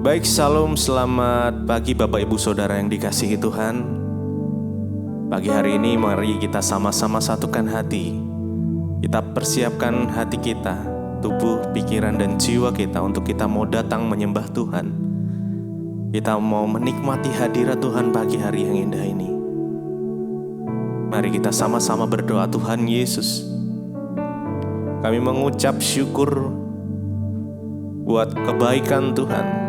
Baik, shalom, selamat pagi Bapak Ibu Saudara yang dikasihi Tuhan. Pagi hari ini mari kita sama-sama satukan hati. Kita persiapkan hati kita, tubuh, pikiran, dan jiwa kita untuk kita mau datang menyembah Tuhan. Kita mau menikmati hadirat Tuhan pagi hari yang indah ini. Mari kita sama-sama berdoa. Tuhan Yesus, kami mengucap syukur buat kebaikan Tuhan.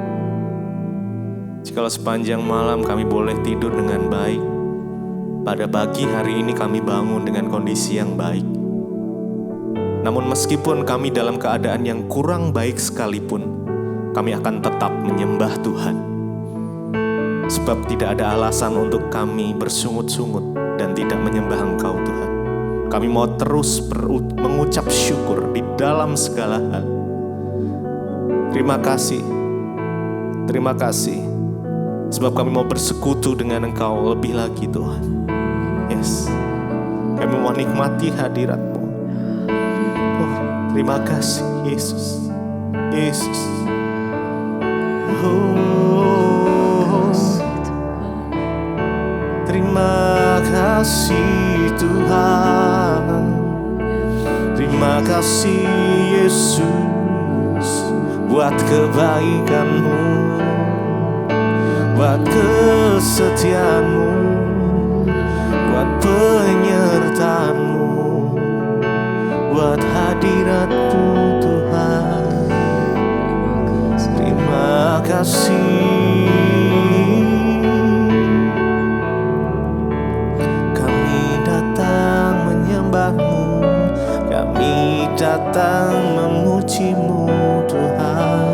Jikalau sepanjang malam kami boleh tidur dengan baik, pada pagi hari ini kami bangun dengan kondisi yang baik. Namun meskipun kami dalam keadaan yang kurang baik sekalipun, kami akan tetap menyembah Tuhan. Sebab tidak ada alasan untuk kami bersungut-sungut dan tidak menyembah Engkau Tuhan. Kami mau terus mengucap syukur di dalam segala hal. Terima kasih. Terima kasih. Sebab kami mau bersekutu dengan Engkau lebih lagi Tuhan. Yes. Kami mau nikmati hadirat-Mu. Oh, terima kasih Yesus. Yesus. Oh, terima kasih Tuhan. Terima kasih Yesus buat kebaikan-Mu, buat kesetiaan-Mu, buat penyertaan-Mu, buat hadirat-Mu Tuhan. Terima kasih. Kami datang menyembah-Mu, kami datang memuji-Mu Tuhan.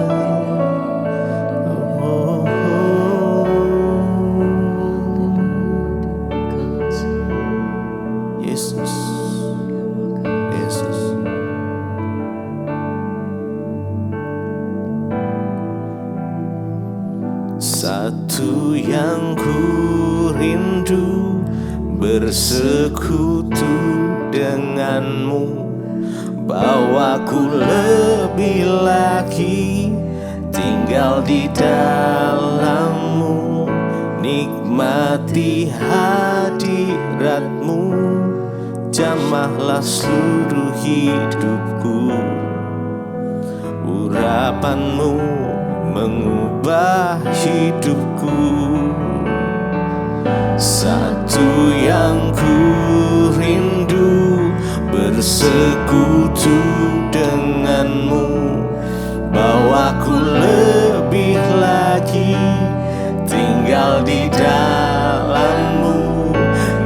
Satu yang ku rindu bersekutu denganmu, bawaku lebih lagi tinggal di dalammu, nikmati hadiratmu, jamahlah seluruh hidupku. Urapanmu mengubah hidupku. Satu yang ku rindu bersekutu denganmu, bawaku lebih lagi tinggal di dalammu,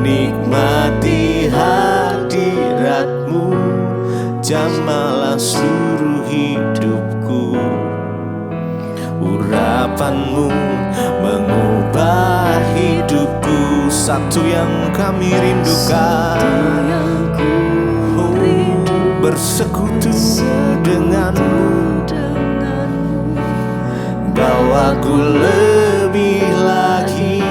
nikmati hadiratmu, jamahlah seluruh hidupku. Urapanmu mengubah hidupku. Satu yang kami rindukan, bersekutu denganmu, bawaku lebih lagi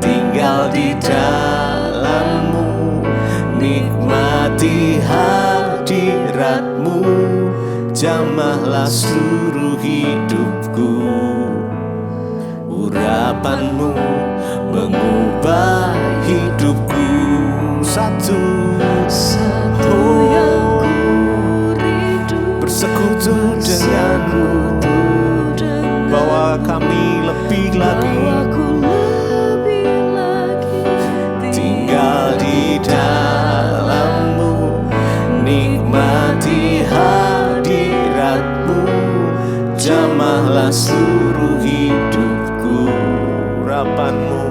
tinggal di dalammu, nikmati hadiratmu, jamahlah seluruh hidupku. Urapanmu mengubah hidupku. Satu yang ku rindu bersekutu denganmu, bawa kami lebih lagi tinggal di dalammu, nikmati hadiratmu, jamahlah seluruh hidupku. Urapanmu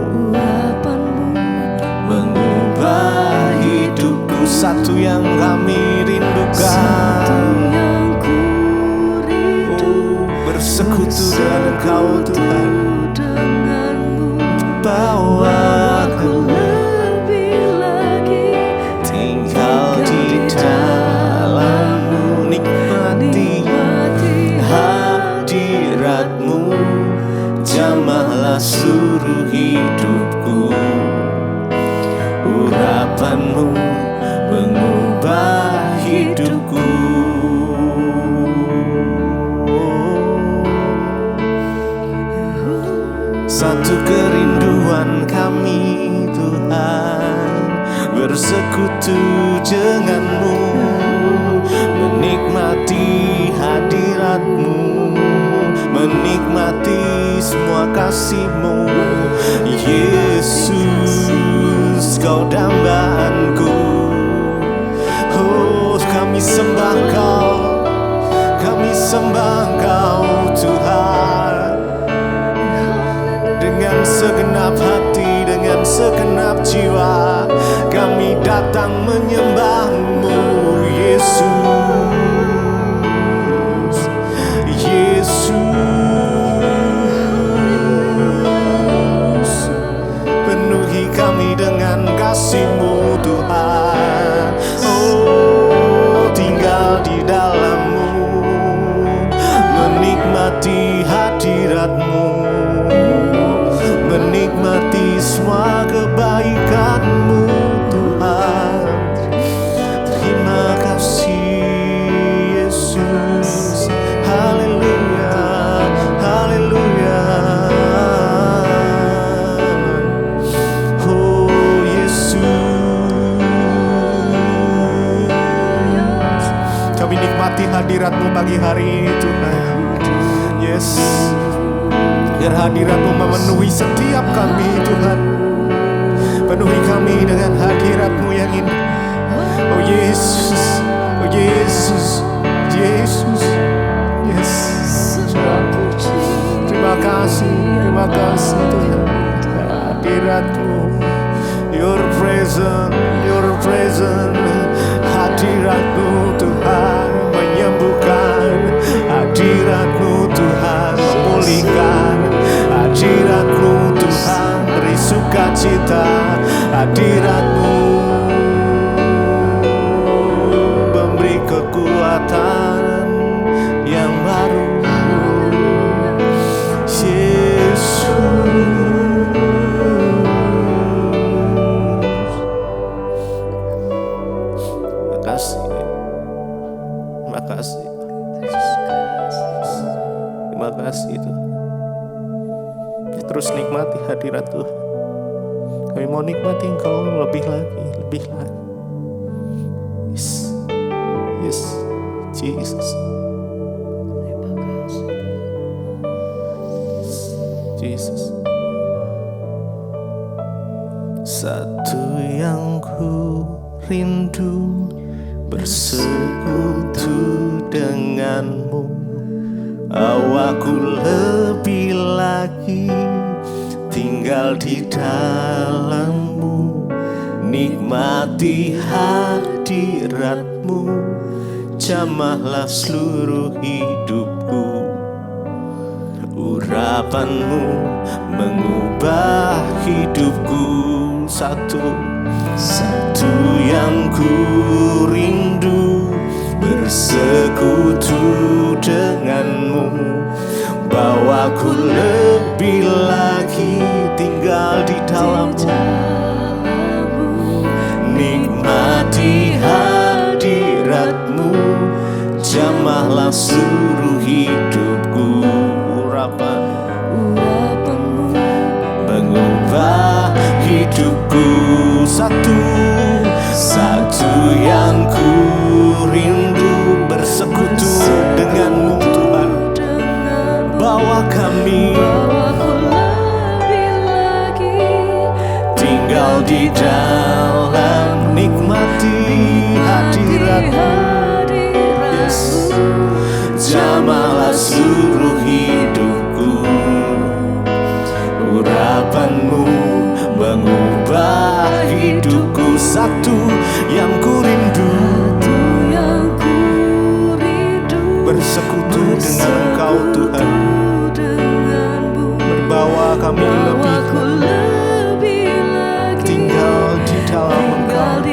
mengubah hidupku. Satu yang kami rindukan, bersekutu dengan Engkau Tuhan, bawaku lebih lagi tinggal di dalammu, nikmati hadiratmu, jamahlah seluruh hidupku. Urapanmu mengubah hidupku. bersekutu denganmu, menikmati hadiratmu, menikmati semua kasih-Mu. Yesus, Kau dambaanku. Oh, kami sembah Kau, kami sembah Kau Tuhan. Dengan segenap hati, dengan segenap jiwa, kami datang menyembah-Mu, Yesus. Yesus, penuhi kami dengan kasih-Mu Tuhan. Oh, tinggal di dalam-Mu, menikmati hadirat-Mu, menikmati semua kebaikan-Mu Tuhan. Terima kasih Yesus. Haleluya, haleluya. Oh Yesus, kami nikmati hadirat-Mu pagi hari ini Tuhan. Yes, biar hadirat-Mu memenuhi setiap kami Tuhan. Penuhi kami dengan hadirat-Mu yang indah. Oh Yesus, oh Yesus, Yesus. Yes, terima kasih Tuhan. Hadirat-Mu, Your presence, hadirat-Mu Tuhan menyembuhkan, hadirat-Mu Tuhan memulihkan, hadirat-Mu Tuhan beri sukacita, hadirat-Mu memberi kekuatan yang baru. Yesus, terima kasih, terima kasih Tuhan. Terus nikmati hadirat Tuhan. Kami mau nikmati Engkau lebih lagi, lebih lagi. Yes, yes, Jesus. Jesus. Satu yang ku rindu, bersekutu denganmu. Aku lebih lagi tinggal di dalam-Mu, nikmati hadirat-Mu, jamahlah seluruh hidupku. Urapan-Mu mengubah hidupku. Satu yang ku rindu, bersekutu denganmu. Bawaku lebih lagi tinggal di dalam-Mu, nikmati hadirat-Mu, jamahlah seluruh hidupku. Urapan-Mu mengubah hidupku. Satu yang ku rindu, bersekutu denganmu Tuhan. Bawa kami tinggal di dalam, nikmati hadirat-Mu. Yes, jamahlah seluruh hidupku. Urapan-Mu mengubah hidupku. Satu yang ku rindu, bersekutu dengan Engkau Tuhan. Berbawa kami lebih tinggal di dalam Engkau,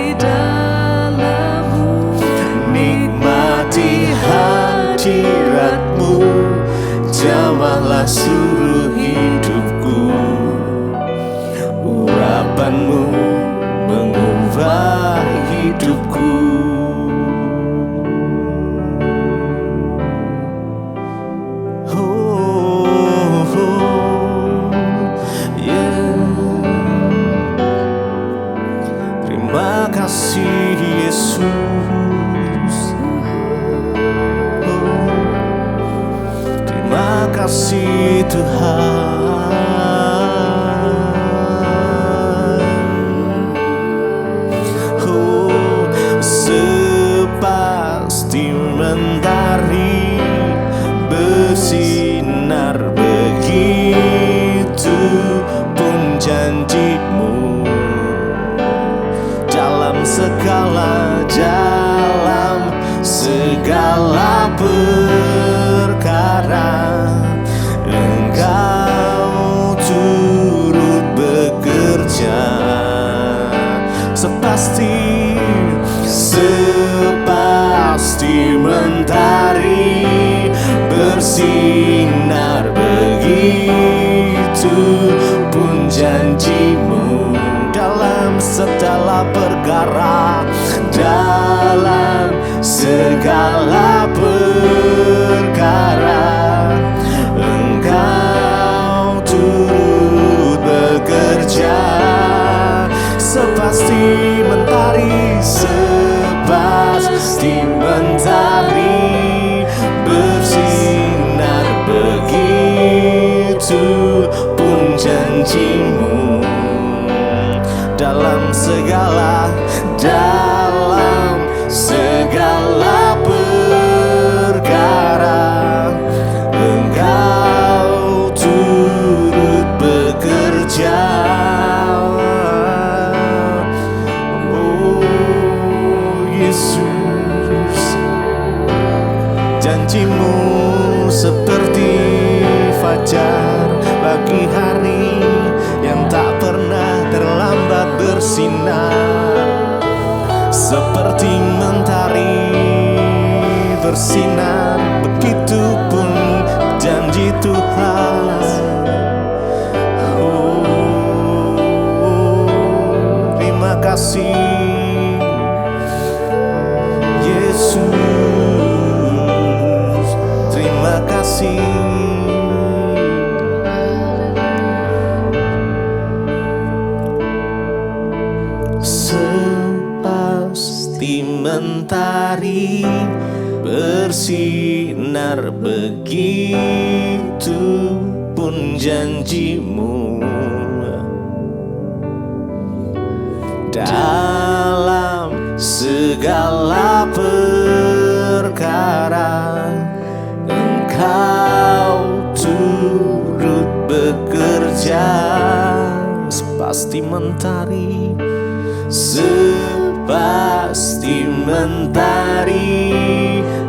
nikmati hadirat-Mu, jamahlah seluruh hidupku. Urapan-Mu mengubah hidupku. Terima sepasti mentari bersinar, begitu pun janjimu dalam segala perkara, dalam segala perkara Engkau turut bekerja, sepasti mentari, sepasti mentari bersinar, begitu pun janjimu dalam segala perkara Engkau turut bekerja. Oh Yesus, janjimu seperti fajar pagi hari yang tak pernah terlambat bersinar, seperti mentari bersinar, begitu pun janji Tuhan. Oh, terima kasih Yesus, terima kasih. Sepasti mentari bersinar, begitu pun janjimu dalam segala perkara Engkau turut bekerja, sepasti mentari, sepasti mentari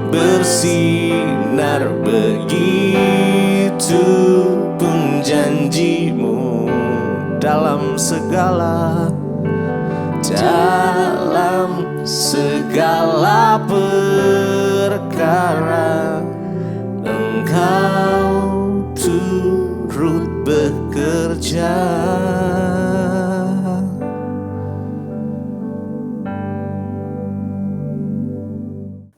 bersinar, begitu pun janjimu dalam segala perkara Engkau turut bekerja.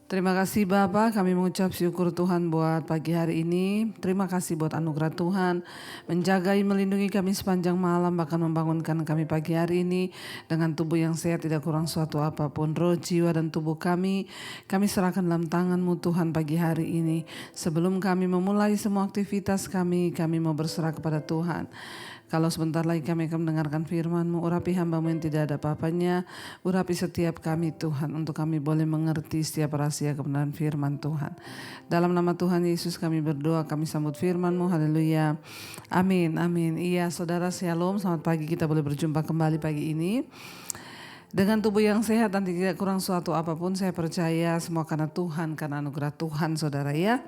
Terima kasih Bapa, kami mengucap syukur Tuhan buat pagi hari ini. Terima kasih buat anugerah Tuhan menjagai, melindungi kami sepanjang malam, bahkan membangunkan kami pagi hari ini dengan tubuh yang sehat, tidak kurang suatu apapun. Roh, jiwa dan tubuh kami serahkan dalam tangan-Mu Tuhan pagi hari ini. Sebelum kami memulai semua aktivitas kami mau berserah kepada Tuhan. Kalau sebentar lagi kami akan mendengarkan firman-Mu, urapi hamba-Mu yang tidak ada apa-apanya, urapi setiap kami Tuhan, untuk kami boleh mengerti setiap rahasia kebenaran firman Tuhan. Dalam nama Tuhan Yesus kami berdoa, kami sambut firman-Mu, haleluya, amin, amin. Iya saudara, shalom, selamat pagi, kita boleh berjumpa kembali pagi ini. Dengan tubuh yang sehat dan tidak kurang suatu apapun, saya percaya semua karena Tuhan, karena anugerah Tuhan saudara ya.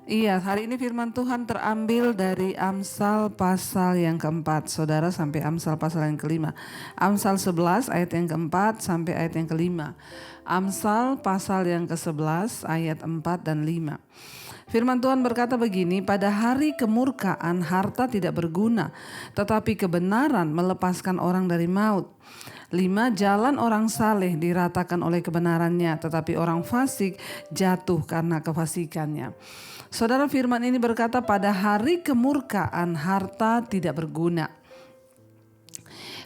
Iya, hari ini firman Tuhan terambil dari Amsal pasal yang keempat, saudara, sampai Amsal pasal yang kelima. Amsal 11 ayat yang keempat sampai ayat yang kelima. Amsal pasal yang ke-11 ayat 4 dan 5. Firman Tuhan berkata begini, pada hari kemurkaan harta tidak berguna, tetapi kebenaran melepaskan orang dari maut. 5, jalan orang saleh diratakan oleh kebenarannya, tetapi orang fasik jatuh karena kefasikannya. Saudara, firman ini berkata pada hari kemurkaan harta tidak berguna.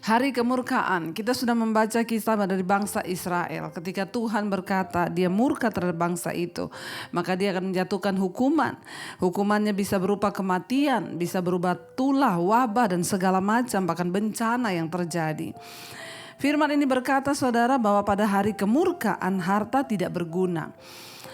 Hari kemurkaan, kita sudah membaca kisah dari bangsa Israel. Ketika Tuhan berkata dia murka terhadap bangsa itu, maka dia akan menjatuhkan hukuman. Hukumannya bisa berupa kematian, bisa berupa tulah, wabah dan segala macam, bahkan bencana yang terjadi. Firman ini berkata saudara bahwa pada hari kemurkaan harta tidak berguna.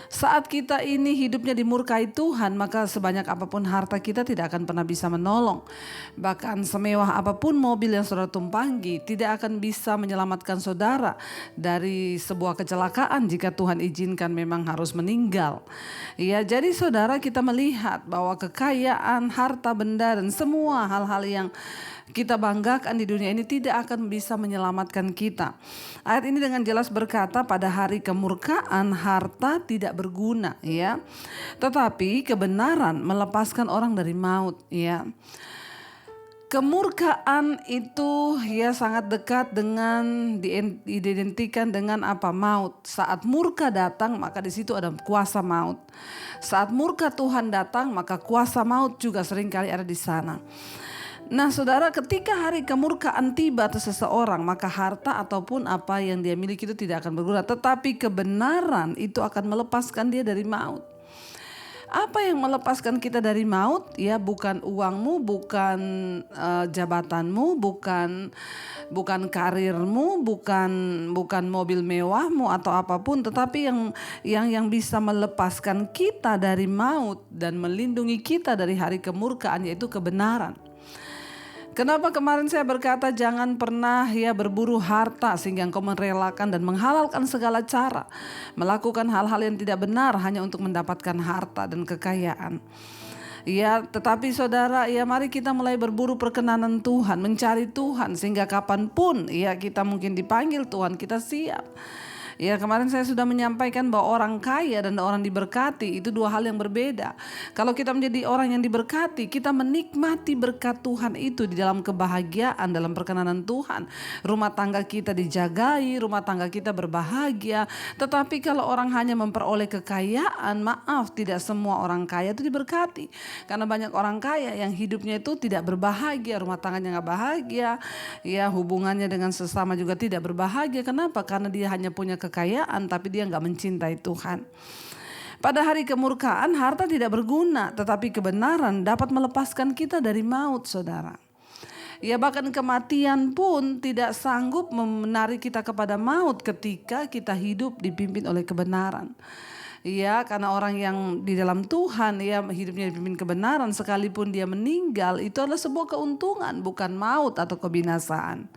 Saat kita ini hidupnya dimurkai Tuhan, maka sebanyak apapun harta kita tidak akan pernah bisa menolong. Bahkan semewah apapun mobil yang saudara tumpangi tidak akan bisa menyelamatkan saudara dari sebuah kecelakaan jika Tuhan izinkan memang harus meninggal. Ya, jadi saudara, kita melihat bahwa kekayaan, harta benda dan semua hal-hal yang kita banggakan di dunia ini tidak akan bisa menyelamatkan kita. Ayat ini dengan jelas berkata, pada hari kemurkaan harta tidak berguna, ya. Tetapi kebenaran melepaskan orang dari maut, ya. Kemurkaan itu ya sangat dekat dengan diidentikan dengan apa? Maut. Saat murka datang maka di situ ada kuasa maut. Saat murka Tuhan datang maka kuasa maut juga seringkali ada di sana. Nah saudara, ketika hari kemurkaan tiba atas seseorang, maka harta ataupun apa yang dia miliki itu tidak akan berguna. Tetapi kebenaran itu akan melepaskan dia dari maut. Apa yang melepaskan kita dari maut? Ya bukan uangmu, bukan jabatanmu, bukan karirmu, bukan mobil mewahmu atau apapun, tetapi yang bisa melepaskan kita dari maut dan melindungi kita dari hari kemurkaan, yaitu kebenaran. Kenapa kemarin saya berkata jangan pernah ya berburu harta sehingga engkau merelakan dan menghalalkan segala cara melakukan hal-hal yang tidak benar hanya untuk mendapatkan harta dan kekayaan. Ya, tetapi saudara, ya mari kita mulai berburu perkenanan Tuhan, mencari Tuhan sehingga kapanpun ya kita mungkin dipanggil Tuhan, kita siap. Ya kemarin saya sudah menyampaikan bahwa orang kaya dan orang diberkati itu dua hal yang berbeda. Kalau kita menjadi orang yang diberkati, kita menikmati berkat Tuhan itu di dalam kebahagiaan, dalam perkenanan Tuhan. Rumah tangga kita dijagai, rumah tangga kita berbahagia. Tetapi kalau orang hanya memperoleh kekayaan, maaf, tidak semua orang kaya itu diberkati. Karena banyak orang kaya yang hidupnya itu tidak berbahagia, rumah tangganya gak bahagia, ya hubungannya dengan sesama juga tidak berbahagia. Kenapa? Karena dia hanya punya kekayaan tapi dia nggak mencintai Tuhan. Pada hari kemurkaan harta tidak berguna, tetapi kebenaran dapat melepaskan kita dari maut, saudara. Ya bahkan kematian pun tidak sanggup menarik kita kepada maut ketika kita hidup dipimpin oleh kebenaran. Ya, karena orang yang di dalam Tuhan ya hidupnya dipimpin kebenaran, sekalipun dia meninggal itu adalah sebuah keuntungan, bukan maut atau kebinasaan.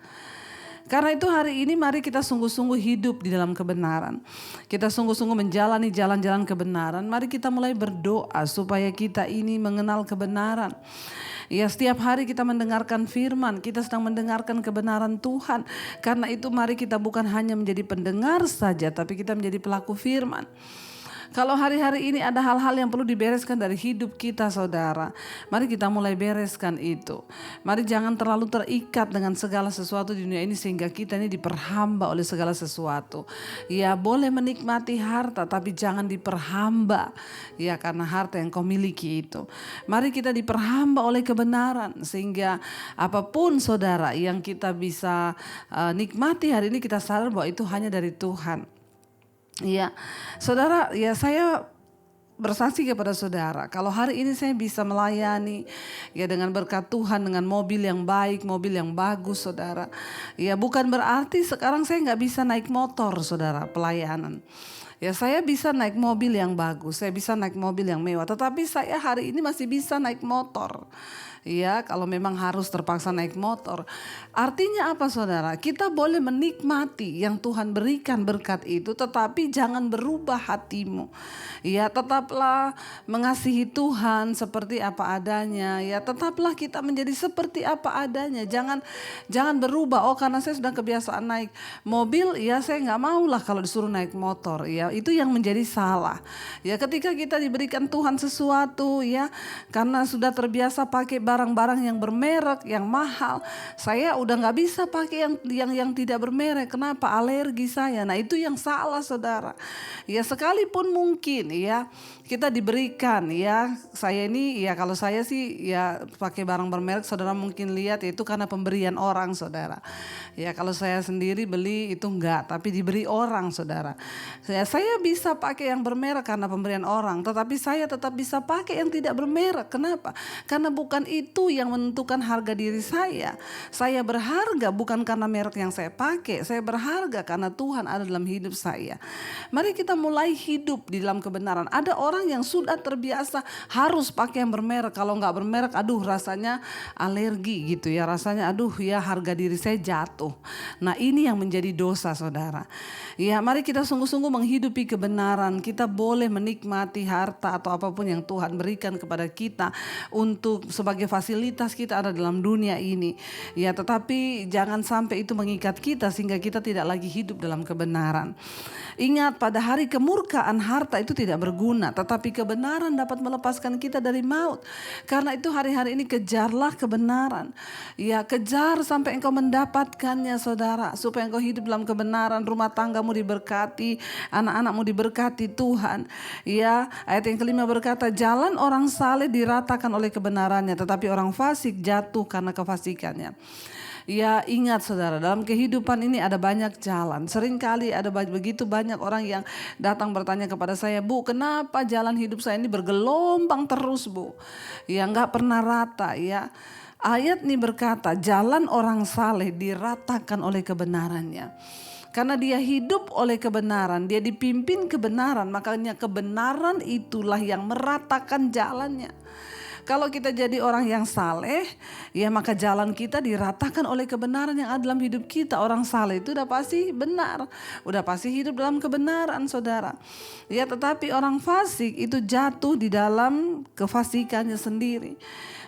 Karena itu hari ini mari kita sungguh-sungguh hidup di dalam kebenaran. Kita sungguh-sungguh menjalani jalan-jalan kebenaran. Mari kita mulai berdoa supaya kita ini mengenal kebenaran. Ya setiap hari kita mendengarkan firman, kita sedang mendengarkan kebenaran Tuhan. Karena itu mari kita bukan hanya menjadi pendengar saja, tapi kita menjadi pelaku firman. Kalau hari-hari ini ada hal-hal yang perlu dibereskan dari hidup kita, saudara, mari kita mulai bereskan itu. Mari jangan terlalu terikat dengan segala sesuatu di dunia ini sehingga kita ini diperhamba oleh segala sesuatu. Ya boleh menikmati harta tapi jangan diperhamba ya karena harta yang kau miliki itu. Mari kita diperhamba oleh kebenaran sehingga apapun saudara yang kita bisa nikmati hari ini kita sadar bahwa itu hanya dari Tuhan. Ya, saudara, ya saya bersaksi kepada saudara, kalau hari ini saya bisa melayani ya dengan berkat Tuhan, dengan mobil yang baik, mobil yang bagus, saudara. Ya bukan berarti sekarang saya nggak bisa naik motor, saudara, pelayanan. Ya saya bisa naik mobil yang bagus, saya bisa naik mobil yang mewah, tetapi saya hari ini masih bisa naik motor. Ya kalau memang harus terpaksa naik motor. Artinya apa saudara? Kita boleh menikmati yang Tuhan berikan berkat itu, tetapi jangan berubah hatimu. Ya tetaplah mengasihi Tuhan seperti apa adanya. Ya tetaplah kita menjadi seperti apa adanya. Jangan berubah. Oh karena saya sudah kebiasaan naik mobil, ya saya nggak mau lah kalau disuruh naik motor. Ya itu yang menjadi salah. Ya ketika kita diberikan Tuhan sesuatu, ya karena sudah terbiasa pakai barang-barang yang bermerek, yang mahal, saya udah nggak bisa pakai yang tidak bermerek. Kenapa? Alergi saya. Nah itu yang salah saudara. Ya sekalipun mungkin ya kita diberikan ya, saya ini ya kalau saya sih ya pakai barang bermerek, saudara mungkin lihat itu karena pemberian orang saudara. Ya kalau saya sendiri beli itu enggak, tapi diberi orang saudara. Saya bisa pakai yang bermerek karena pemberian orang, tetapi saya tetap bisa pakai yang tidak bermerek. Kenapa? Karena bukan itu yang menentukan harga diri saya. Saya berharga bukan karena merek yang saya pakai, saya berharga karena Tuhan ada dalam hidup saya. Mari kita mulai hidup di dalam kebenaran. Ada orang yang sudah terbiasa harus pakai yang bermerek, kalau nggak bermerek aduh rasanya alergi gitu ya, rasanya aduh ya harga diri saya jatuh. Nah ini yang menjadi dosa saudara. Ya mari kita sungguh-sungguh menghidupi kebenaran. Kita boleh menikmati harta atau apapun yang Tuhan berikan kepada kita untuk sebagai fasilitas kita ada dalam dunia ini. Ya, tetapi jangan sampai itu mengikat kita sehingga kita tidak lagi hidup dalam kebenaran. Ingat, pada hari kemurkaan harta itu tidak berguna, tetapi kebenaran dapat melepaskan kita dari maut. Karena itu hari-hari ini kejarlah kebenaran. Ya, kejar sampai engkau mendapatkannya, saudara, supaya engkau hidup dalam kebenaran, rumah tanggamu diberkati, anak-anakmu diberkati Tuhan. Ya, ayat yang kelima berkata, jalan orang saleh diratakan oleh kebenarannya, tetapi orang fasik jatuh karena kefasikannya. Ya, ingat saudara, dalam kehidupan ini ada banyak jalan. Seringkali ada begitu banyak orang yang datang bertanya kepada saya, Bu, kenapa jalan hidup saya ini bergelombang terus, Bu? Ya, nggak pernah rata, ya. Ayat ini berkata, jalan orang saleh diratakan oleh kebenarannya. Karena dia hidup oleh kebenaran, dia dipimpin kebenaran, makanya kebenaran itulah yang meratakan jalannya. Kalau kita jadi orang yang saleh, ya maka jalan kita diratakan oleh kebenaran yang ada dalam hidup kita. Orang saleh itu udah pasti benar, udah pasti hidup dalam kebenaran, saudara. Ya, tetapi orang fasik itu jatuh di dalam kefasikannya sendiri.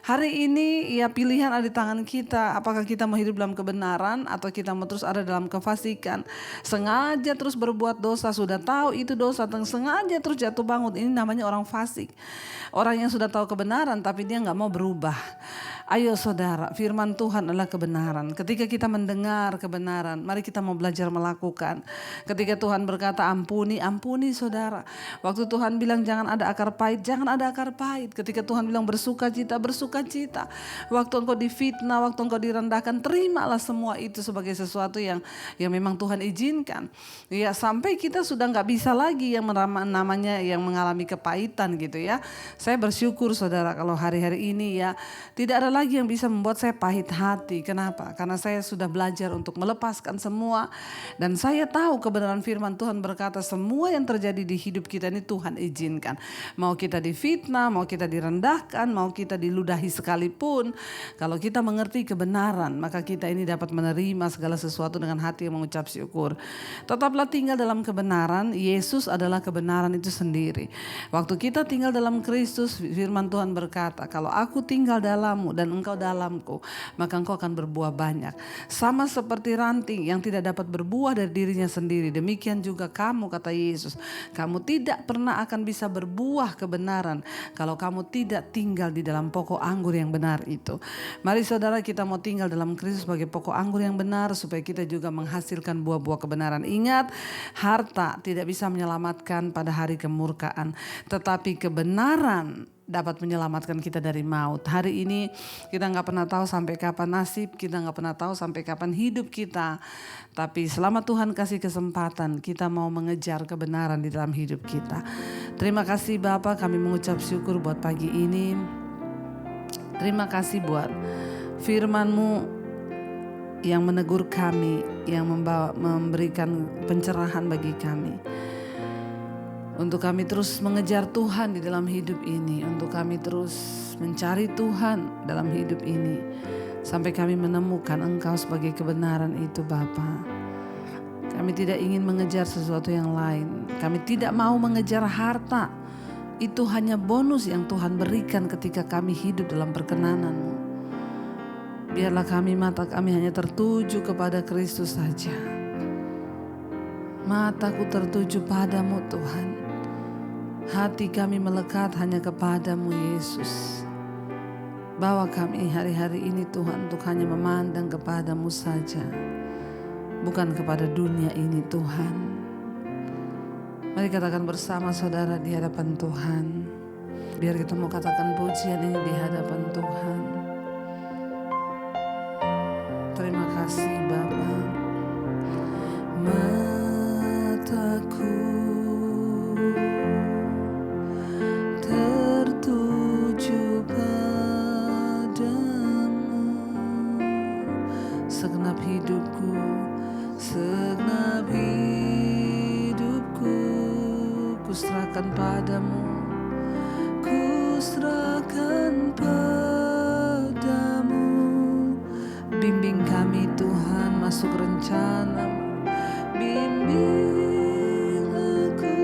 Hari ini ya pilihan ada di tangan kita. Apakah kita mau hidup dalam kebenaran atau kita mau terus ada dalam kefasikan. Sengaja terus berbuat dosa, sudah tahu itu dosa, sengaja terus jatuh bangun. Ini namanya orang fasik. Orang yang sudah tahu kebenaran tapi dia gak mau berubah. Ayo saudara, firman Tuhan adalah kebenaran. Ketika kita mendengar kebenaran, mari kita mau belajar melakukan. Ketika Tuhan berkata ampuni, ampuni saudara. Waktu Tuhan bilang jangan ada akar pahit, jangan ada akar pahit. Ketika Tuhan bilang bersukacita, bersukacita. Waktu engkau difitnah, waktu engkau direndahkan, terimalah semua itu sebagai sesuatu yang memang Tuhan izinkan. Ya, sampai kita sudah gak bisa lagi yang namanya yang mengalami kepahitan gitu ya. Saya bersyukur saudara kalau hari-hari ini ya tidak ada lagi yang bisa membuat saya pahit hati. Kenapa? Karena saya sudah belajar untuk melepaskan semua. Dan saya tahu kebenaran firman Tuhan berkata semua yang terjadi di hidup kita ini Tuhan izinkan. Mau kita difitnah, mau kita direndahkan, mau kita diludahi sekalipun. Kalau kita mengerti kebenaran, maka kita ini dapat menerima segala sesuatu dengan hati yang mengucap syukur. Tetaplah tinggal dalam kebenaran. Yesus adalah kebenaran itu sendiri. Waktu kita tinggal dalam Kristus, firman Tuhan berkata, kalau aku tinggal dalammu dan engkau dalamku, maka engkau akan berbuah banyak. Sama seperti ranting yang tidak dapat berbuah dari dirinya sendiri, demikian juga kamu, kata Yesus. Kamu tidak pernah akan bisa berbuah kebenaran kalau kamu tidak tinggal di dalam pokok anggur yang benar itu. Mari saudara, kita mau tinggal dalam Kristus sebagai pokok anggur yang benar supaya kita juga menghasilkan buah-buah kebenaran. Ingat, harta tidak bisa menyelamatkan pada hari kemurkaan, tetapi kebenaran dapat menyelamatkan kita dari maut. Hari ini kita gak pernah tahu sampai kapan nasib, kita gak pernah tahu sampai kapan hidup kita. Tapi selama Tuhan kasih kesempatan, kita mau mengejar kebenaran di dalam hidup kita. Terima kasih Bapa, kami mengucap syukur buat pagi ini. Terima kasih buat firman-Mu yang menegur kami, yang memberikan pencerahan bagi kami. Untuk kami terus mengejar Tuhan di dalam hidup ini. Untuk kami terus mencari Tuhan dalam hidup ini. Sampai kami menemukan Engkau sebagai kebenaran itu Bapa. Kami tidak ingin mengejar sesuatu yang lain. Kami tidak mau mengejar harta. Itu hanya bonus yang Tuhan berikan ketika kami hidup dalam perkenanan-Mu. Biarlah mata kami hanya tertuju kepada Kristus saja. Mataku tertuju padamu Tuhan. Hati kami melekat hanya kepadamu Yesus. Bawa kami hari-hari ini Tuhan untuk hanya memandang kepadamu saja. Bukan kepada dunia ini Tuhan. Mari katakan bersama saudara di hadapan Tuhan. Biar kita mau katakan pujian ini di hadapan Tuhan. Terima kasih Bapa. Mataku tertuju padamu, segenap hidupku ku serahkan padamu, ku serahkan padamu. Bimbing kami Tuhan masuk rencana-Mu, bimbing aku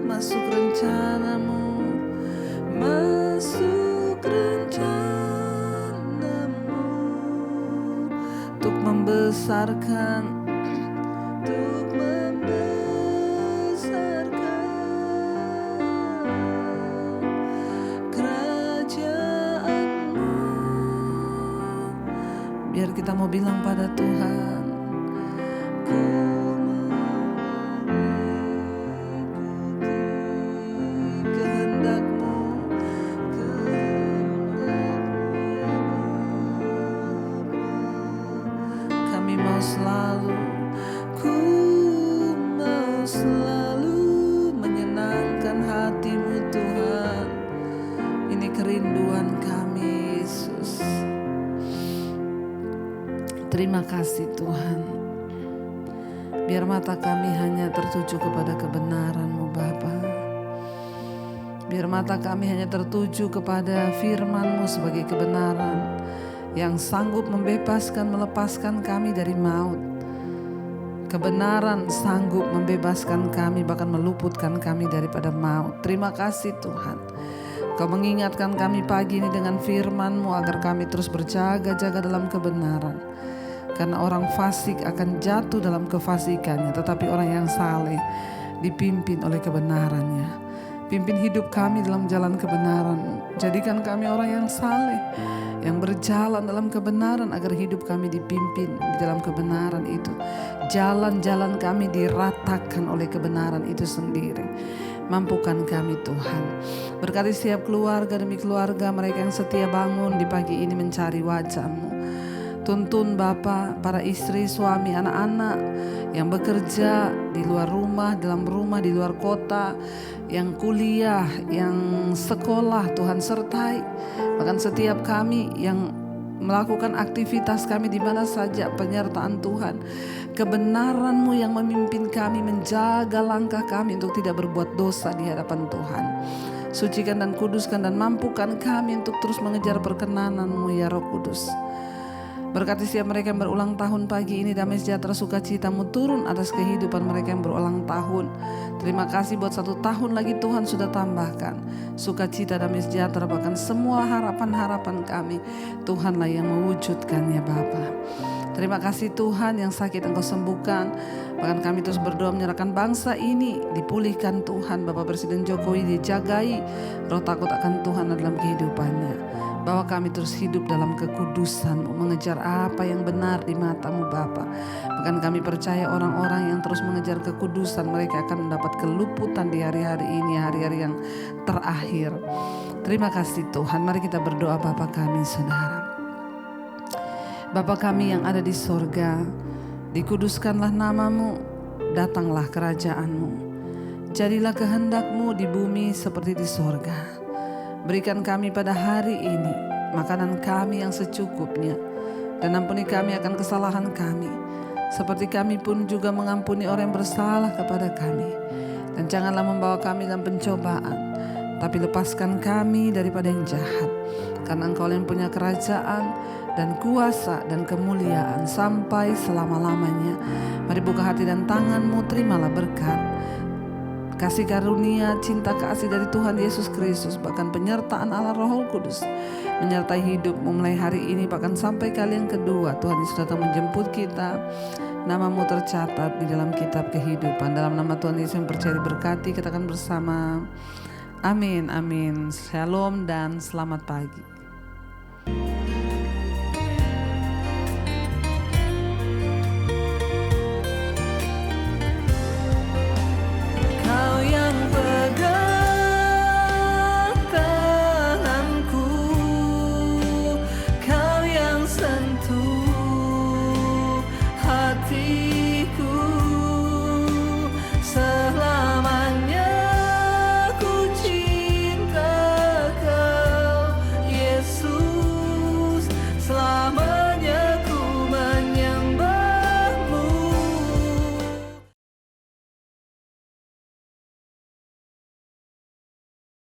masuk rencana-Mu, masuk rencana. Tuhan untuk membesarkan kerajaan-Mu. Biar kita mau bilang pada Tuhan, ku mengikuti kehendak-Mu, kami mau selalu, ku mau selalu menyenangkan hati-Mu Tuhan. Ini kerinduan kami Yesus. Terima kasih Tuhan. Biar mata kami hanya tertuju kepada kebenaran-Mu Bapa. Biar mata kami hanya tertuju kepada firman-Mu sebagai kebenaran yang sanggup membebaskan, melepaskan kami dari maut. Kebenaran sanggup membebaskan kami, bahkan meluputkan kami daripada maut. Terima kasih Tuhan. Kau mengingatkan kami pagi ini dengan firman-Mu agar kami terus berjaga-jaga dalam kebenaran. Karena orang fasik akan jatuh dalam kefasikannya, tetapi orang yang saleh dipimpin oleh kebenarannya. Pimpin hidup kami dalam jalan kebenaran-Mu. Jadikan kami orang yang saleh, yang berjalan dalam kebenaran agar hidup kami dipimpin di dalam kebenaran itu. Jalan-jalan kami diratakan oleh kebenaran itu sendiri. Mampukan kami Tuhan. Berkati setiap keluarga demi keluarga mereka yang setia bangun di pagi ini mencari wajah-Mu. Tuntun Bapa, para istri, suami, anak-anak yang bekerja di luar rumah, dalam rumah, di luar kota, yang kuliah, yang sekolah, Tuhan sertai. Bahkan setiap kami yang melakukan aktivitas kami di mana saja, penyertaan Tuhan. Kebenaran-Mu yang memimpin kami, menjaga langkah kami untuk tidak berbuat dosa di hadapan Tuhan. Sucikan dan kuduskan dan mampukan kami untuk terus mengejar perkenanan-Mu ya Roh Kudus. Berkati setiap mereka yang berulang tahun pagi ini, damai sejahtera sukacita-Mu turun atas kehidupan mereka yang berulang tahun. Terima kasih buat 1 tahun lagi Tuhan sudah tambahkan sukacita, damai sejahtera, bahkan semua harapan-harapan kami Tuhanlah yang mewujudkannya Bapa. Terima kasih Tuhan, yang sakit Engkau sembuhkan. Bahkan kami terus berdoa menyerahkan bangsa ini dipulihkan Tuhan. Bapak Presiden Jokowi dijagai roh takut akan Tuhan dalam kehidupannya. Bahwa kami terus hidup dalam kekudusan-Mu, mengejar apa yang benar di mata-Mu Bapa. Bahkan kami percaya orang-orang yang terus mengejar kekudusan, mereka akan mendapat keluputan di hari-hari ini, hari-hari yang terakhir. Terima kasih Tuhan. Mari kita berdoa Bapa kami saudara. Bapa kami yang ada di sorga, dikuduskanlah nama-Mu, datanglah kerajaan-Mu. Jadilah kehendak-Mu di bumi seperti di sorga. Berikan kami pada hari ini makanan kami yang secukupnya, dan ampuni kami akan kesalahan kami, seperti kami pun juga mengampuni orang yang bersalah kepada kami. Dan janganlah membawa kami dalam pencobaan, tapi lepaskan kami daripada yang jahat. Karena Engkau yang punya kerajaan dan kuasa dan kemuliaan sampai selama-lamanya. Mari buka hati dan tangan-Mu, terimalah berkat, kasih karunia, cinta kasih dari Tuhan Yesus Kristus, bahkan penyertaan Allah Roh Kudus menyertai hidupmu mulai hari ini bahkan sampai kali yang kedua. Tuhan Yesus datang menjemput kita. Nama-Mu tercatat di dalam kitab kehidupan. Dalam nama Tuhan Yesus yang percaya diberkati, kita akan bersama. Amin, amin. Shalom dan selamat pagi.